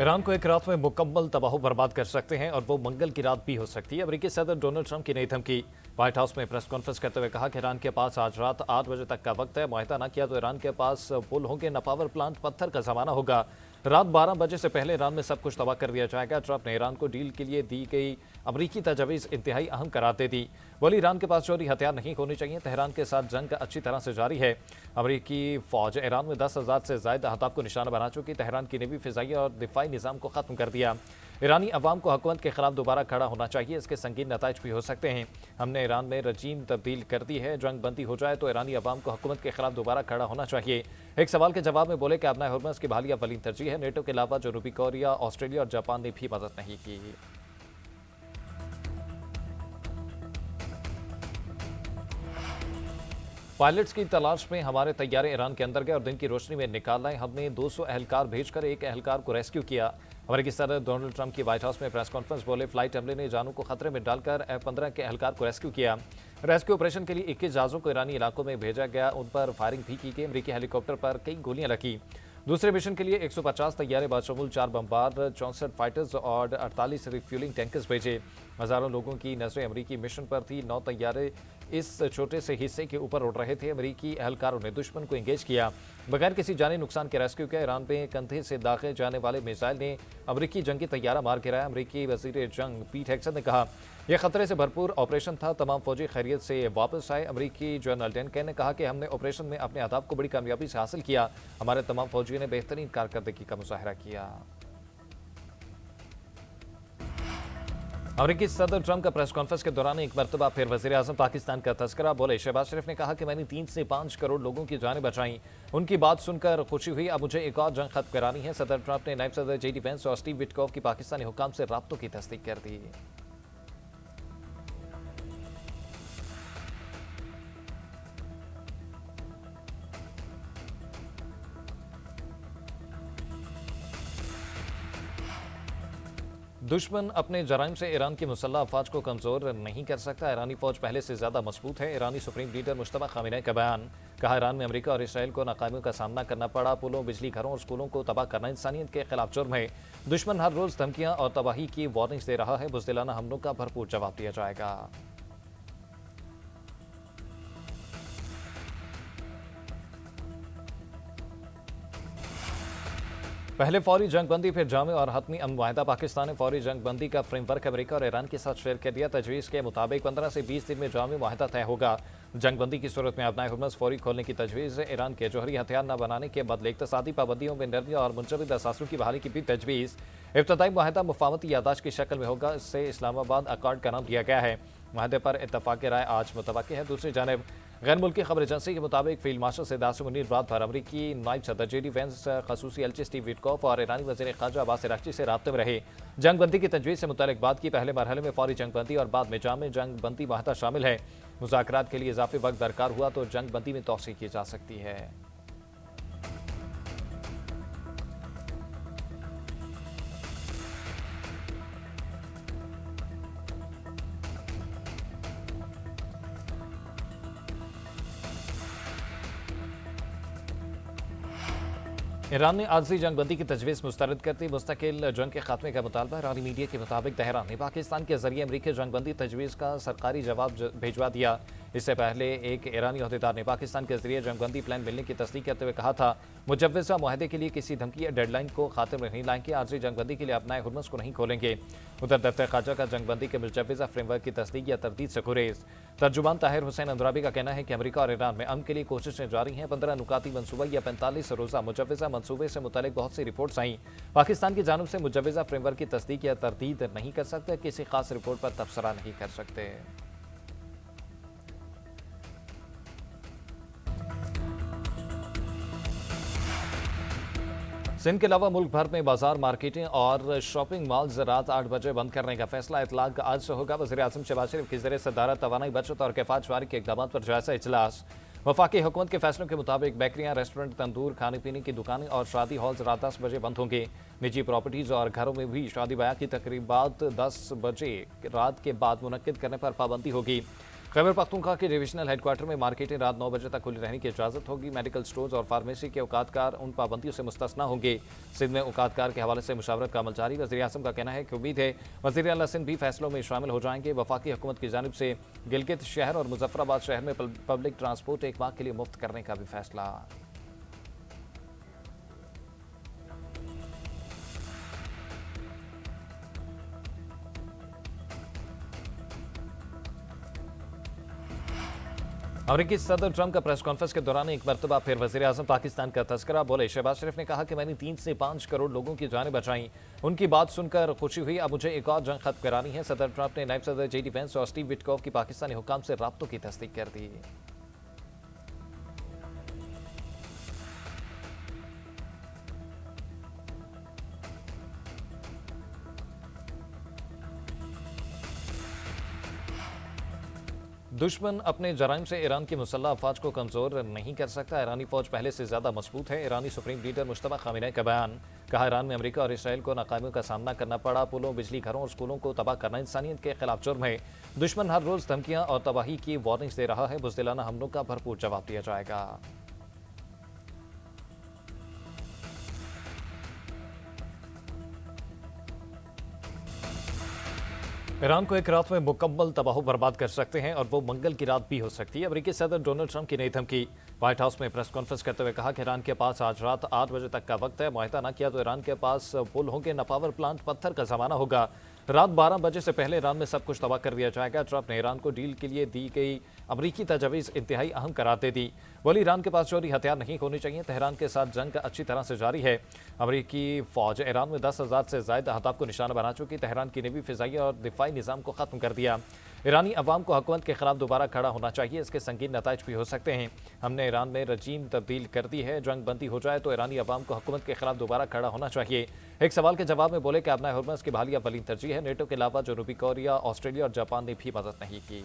Iran को एक रात में मुकम्मल तबाह बर्बाद कर सकते हैं और वो मंगल की रात भी हो सकती है। अमेरिकी सदर डोनाल्ड ट्रंप की नई धमकी। व्हाइट हाउस में प्रेस कॉन्फ्रेंस करते हुए कहा कि ईरान के पास आज रात 8 बजे तक का वक्त है। मुआहदा न किया तो ईरान के पास पुल होंगे, न पावर प्लांट, पत्थर का जमाना होगा। रात 12 बजे से पहले ईरान में सब कुछ तबाह कर दिया जाएगा। ट्रंप ने ईरान को डील के लिए दी गई अमरीकी तजवीज़ इंतहाई अहम करार दे दी। बोली, ईरान के पास जोहरी हथियार नहीं होने चाहिए। तेहरान के साथ जंग अच्छी तरह से जारी है। अमरीकी फौज ईरान में 10,000 से ज्यादा अहदाफ को निशाना बना चुकी। तेहरान की नेवी, फिजाई और दिफाई निज़ाम को खत्म कर दिया। ईरानी अवाम को हुकूमत के खिलाफ दोबारा खड़ा होना चाहिए। इसके संगीन नताइज भी हो सकते हैं। हमने ईरान में रजीम तब्दील कर दी है। जंग बंदी हो जाए तो ईरानी अवाम को हुकूमत के खिलाफ दोबारा खड़ा होना चाहिए। एक सवाल के जवाब में बोले कि अपना हुर्मस की बहाली अव्वलीन तरजीह है। नेटो के अलावा जनूबी कोरिया, ऑस्ट्रेलिया और जापान ने भी मदद नहीं की। पायलट्स की तलाश में हमारे तैयारे ईरान के अंदर गए और दिन की रोशनी में निकाल लाए। हमने 200 एहलकार भेजकर एक एहलकार को रेस्क्यू किया। अमेरिकी सदर डोनाल्ड ट्रंप की व्हाइट हाउस में प्रेस कॉन्फ्रेंस। बोले, फ्लाइट हमले ने जानों को खतरे में डालकर F-15 के एहलकार को रेस्क्यू किया। रेस्क्यू ऑपरेशन के लिए 21 जहाजों को ईरानी इलाकों में भेजा गया। उन पर फायरिंग भी की गई। अमेरिकी हेलीकॉप्टर पर कई गोलियां लगी। दूसरे मिशन के लिए 150 तैयारे बाशमूल 4 बमबार, 64 फाइटर्स और 48 रिफ्यूलिंग टैंकर्स भेजे। हजारों लोगों की नजरें अमेरिकी मिशन पर थी। 9 तैयारे इस छोटे से हिस्से के ऊपर उड़ रहे थे। अमेरिकी एहलकारों ने दुश्मन को एंगेज किया, बगैर किसी जानी नुकसान के रेस्क्यू किया। ईरान में कंधे से दागे जाने वाले मिसाइल ने अमेरिकी जंगी तैयारा मार गिराया। अमेरिकी वजीर जंग पीट हेक्सन ने कहा, यह खतरे से भरपूर ऑपरेशन था। तमाम फौजी खैरियत से वापस आए। अमेरिकी जनरल डेनकन ने कहा कि हमने ऑपरेशन में अपने अहदाफ को बड़ी कामयाबी से हासिल किया। हमारे तमाम फौजियों ने बेहतरीन कारकर्दगी का मुजाहरा किया। अमेरिकी सदर ट्रंप का प्रेस कॉन्फ्रेंस के दौरान एक मरतबा फिर वजीर आजम पाकिस्तान का तस्करा। बोले, शहबाज शरीफ ने कहा कि मैंने 3 से 5 करोड़ लोगों की जानें बचाई। उनकी बात सुनकर खुशी हुई। अब मुझे एक और जंग खत्म करानी है। सदर ट्रंप ने नायब सदर JD वेंस और स्टीव विटकॉफ की पाकिस्तानी हुकाम से राब्तों की तस्दीक कर दी। दुश्मन अपने जराइम से ईरान की मुसल्लह अफवाज को कमजोर नहीं कर सकता। ईरानी फौज पहले से ज्यादा मजबूत है। ईरानी सुप्रीम लीडर मुश्तबा खामेनी का बयान। कहा, ईरान में अमेरिका और इसराइल को नाकामियों का सामना करना पड़ा। पुलों, बिजली घरों और स्कूलों को तबाह करना इंसानियत के खिलाफ जुर्म है। दुश्मन हर रोज धमकियां और तबाही की वार्निंग्स दे रहा है। बुज़दिलाना हमलों का भरपूर जवाब दिया जाएगा। पहले फौरी जंग बंदी, फिर जामे और हतमी अमन मुआहदा। पाकिस्तान ने फौरी जंग बंदी का फ्रेमवर्क अमेरिका और ईरान के साथ शेयर कर दिया। तजवीज़ के मुताबिक 15 से 20 दिन में जामे मुआहदा तय होगा। जंग बंदी की सूरत में अपनाए हुर्मस फौरी खोलने की तजवीज़। ईरान के जोहरी हथियार न बनाने के बदले इक़्तिसादी पाबंदियों में नरमी और मुंजमद असासों की बहाली की भी तजवीज़। इब्तदाई मुआहदा मुफावती यादाश्त की शक्ल में होगा। इससे इस्लामाबाद अकॉर्ड का नाम दिया गया है। मुआहदे पर इत्तफाक़ राय आज मुतवक्किल है। दूसरी जानब गैर मुल्की खबर एजेंसी के मुताबिक फील्ड मार्शल सैयद मुनीर रात भर अमरीकी नायब सदर JD वेंस, खसूसी एलची स्टीव विटकॉफ और ईरानी वज़ीर ख़ारजा अब्बास अराग़ची से राब्ते में रहे। जंग बंदी की तजवीज़ से मुतल्लिक़ बात की। पहले मरहले में फौरी जंग बंदी और बाद में जामे जंग बंदी मुआहदा शामिल है। मुज़ाकरात के लिए इजाफी वक्त दरकार हुआ तो जंग बंदी में तोसी की जा सकती है। ईरान ने आरजी जंग बंदी की तजवीज़ मुस्तरद कर दी। मुस्तकिल जंग के खात्मे का मुतालबा। ईरानी मीडिया के मुताबिक तेहरान ने पाकिस्तान के जरिए अमरीकी जंग बंदी तजवीज़ का सरकारी जवाब भिजवा दिया। इससे पहले एक ईरानी अहदेदार ने पाकिस्तान के जरिए जंग बंदी प्लान मिलने की तस्दीक करते हुए कहा था, मुजव्वज़ा मुआहदे के लिए किसी धमकी या डेडलाइन को खातिर में नहीं लाएंगे। आरजी जंग बंदी के लिए अपनाए हुर्मस को नहीं खोलेंगे। उधर दफ्तर ख़ारजा का जंग बंदी के मुजव्वज़ा फ्रेमवर्क की तस्दीक या तरदीद से गुरेज। तर्जुमान ताहिर हुसैन अंद्राबी का कहना है कि अमेरिका और ईरान में अमन के लिए कोशिशें जारी हैं। 15 नुकाती मनसूबा या 45 रोज़ा मुजव्वज़ा मनसूबे से मुतल्लिक़ बहुत सी रिपोर्ट्स आई। पाकिस्तान की जानिब से मुजव्वज़ा फ्रेमवर्क की तस्दीक या तरदीद नहीं कर सकते। किसी खास रिपोर्ट पर तबसरा नहीं कर सकते। सिंध के अलावा मुल्क भर में बाजार, मार्केटें और शॉपिंग मॉल्स रात 8 बजे बंद करने का फैसला इतलाक आज से होगा। वज़ीर आज़म शहबाज शरीफ की ज़रिए सदारत तवानाई, बचत और किफ़ायत शुमारी के इक़दाम पर जायज़ा इजलास। वफाकी हुकूमत के फैसलों के मुताबिक बेकरियां, रेस्टोरेंट, तंदूर, खाने पीने की दुकानें और शादी हॉल्स रात 10 बजे बंद होंगे। निजी प्रॉपर्टीज़ और घरों में भी शादी ब्याह की तकरीबात 10 बजे रात के बाद मुनक्किद करने पर पाबंदी होगी। खैबर पख्तूनख्वा के डिविजनल हेडक्वार्टर में मार्केटें रात 9 बजे तक खुली रहने की इजाजत होगी। मेडिकल स्टोर्स और फार्मेसी के औकातकार उन पाबंदियों से मुस्तस्ना होंगे। सिंध में औकातकार के हवाले से मुशावरत का अमल जारी। वज़ीर आज़म का कहना है कि उम्मीद है वज़ीर आला सिंध भी फैसलों में शामिल हो जाएंगे। वफाकी हुकूमत की जानिब से गिलगित शहर और मुजफ्फराबाद शहर में पब्लिक ट्रांसपोर्ट एक माह के लिए मुफ्त करने का भी फैसला। अमेरिकी सदर ट्रंप का प्रेस कॉन्फ्रेंस के दौरान एक मरतबा फिर वज़ीर आज़म पाकिस्तान का तस्करा बोले। शहबाज शरीफ ने कहा कि मैंने 3 से 5 करोड़ लोगों की जानें बचाई। उनकी बात सुनकर खुशी हुई। अब मुझे एक और जंग खत्म करानी है। सदर ट्रंप ने नायब सदर JD वेंस और स्टीव विटकॉफ की पाकिस्तानी हुकाम से राब्तों की तस्दीक कर दी। दुश्मन अपने जराइम से ईरान की मुसल्लह अफवाज को कमजोर नहीं कर सकता। ईरानी फौज पहले से ज्यादा मजबूत है। ईरानी सुप्रीम लीडर मुश्तबा खामेनी का बयान। कहा, ईरान में अमेरिका और इसराइल को नाकामियों का सामना करना पड़ा। पुलों, बिजली घरों और स्कूलों को तबाह करना इंसानियत के खिलाफ जुर्म है। दुश्मन हर रोज धमकियां और तबाही की वार्निंग्स दे रहा है। बुज़दिलाना हमलों का भरपूर जवाब दिया जाएगा। ईरान को एक रात में मुकम्मल तबाह बर्बाद कर सकते हैं और वो मंगल की रात भी हो सकती है। अमेरिकी सदर डोनाल्ड ट्रंप की नई धमकी। व्हाइट हाउस में प्रेस कॉन्फ्रेंस करते हुए कहा कि ईरान के पास आज रात 8 बजे तक का वक्त है। मुआहदा न किया तो ईरान के पास पुल होंगे, न पावर प्लांट, पत्थर का जमाना होगा। रात 12 बजे से पहले ईरान में सब कुछ तबाह कर दिया जाएगा। ट्रंप ने ईरान को डील के लिए दी गई अमरीकी तजवीज़ इंतहाई अहम करार दे दी। बोली, ईरान के पास जोरी हथियार नहीं होने चाहिए। तेहरान के साथ जंग अच्छी तरह से जारी है। अमरीकी फौज ईरान में 10,000 से ज्यादा अहदाफ को निशाना बना चुकी। तेहरान की नेवी, फिजाई और दिफाई निज़ाम को खत्म कर दिया। ईरानी अवाम को हुकूमत के खिलाफ दोबारा खड़ा होना चाहिए। इसके संगीन नताइज भी हो सकते हैं। हमने ईरान में रजीम तब्दील कर दी है। जंग बंदी हो जाए तो ईरानी अवाम को हुकूमत के खिलाफ दोबारा खड़ा होना चाहिए। एक सवाल के जवाब में बोले कि अपना हुर्मज़ की बहाली अव्वलीन तरजीह है। नेटो के अलावा जनूबी कोरिया, ऑस्ट्रेलिया और जापान ने भी मदद नहीं की।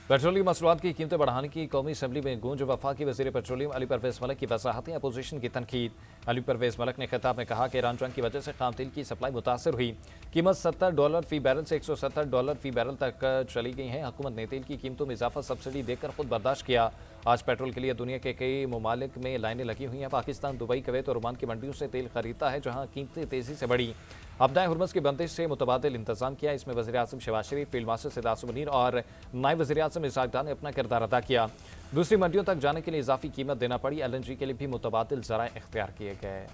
पेट्रोलियम मसनूआत की कीमतें बढ़ाने की कौमी असम्बली में गूंज। वफाकी वज़ीर पेट्रोलियम अली परवेज़ मलिक की वजाहतें, अपोजिशन की तनकीद। अली परवेज़ मलिक ने खिताब में कहा कि ईरान जंग की वजह से खाम तेल की सप्लाई मुतासर हुई। कीमत $70 फी बैरल से $170 फी बैरल तक चली गई है। हुकूमत ने तेल की कीमतों में इजाफा सब्सिडी देकर खुद बर्दाश्त किया। आज पेट्रोल के लिए दुनिया के कई ममालिक में लाइनें लगी हुई हैं। पाकिस्तान, दुबई, कुवैत और ओमान की मंडियों से तेल खरीदता है, जहाँ कीमतें तेजी से बढ़ी। अपना हुर्मज़ की बंदिश से मुतबादिल इंतजाम किया। इसमें वज़ीर आज़म शहबाज शरीफ, फील्ड मार्शल सिद्दार्थ मुनीर और नायब वज़ीर आज़म इसहाक डार ने अपना किरदार अदा किया। दूसरी मंडियों तक जाने के लिए इजाफी कीमत देना पड़ी। LNG के लिए भी मुतबादिल ज़राए इख्तियार किए गए।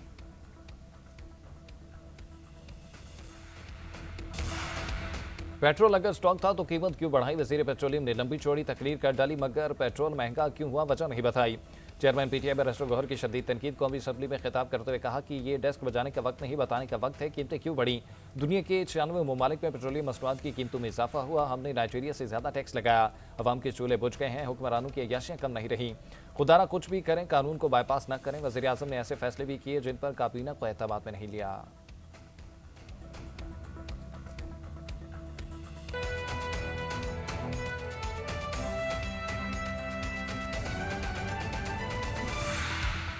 पेट्रोल अगर स्टॉक था तो कीमत क्यों बढ़ाई? वज़ीर पेट्रोलियम ने लंबी चौड़ी तकरीर कर डाली, मगर पेट्रोल महंगा क्यों हुआ वजह नहीं बताई। चेयरमैन PTI बैरिस्टर गौहर की शदीद तनकीद। कौमी असम्बली में खिताब करते हुए कहा कि ये डेस्क बजाने का वक्त नहीं, बताने का वक्त है कीमतें क्यों बढ़ी। दुनिया के 96 ममालिक में पेट्रोलियम मसनूआत की कीमतों में इजाफा हुआ। हमने नाइजीरिया से ज्यादा टैक्स लगाया। अवाम के चूल्हे बुझ गए हैं। हुक्मरानों की अय्याशियां कम नहीं रही। खुदारा कुछ भी करें, कानून को बाईपास न करें। वज़ीर आज़म ने ऐसे फैसले भी किए जिन पर काबीना को एतमाद में नहीं लिया।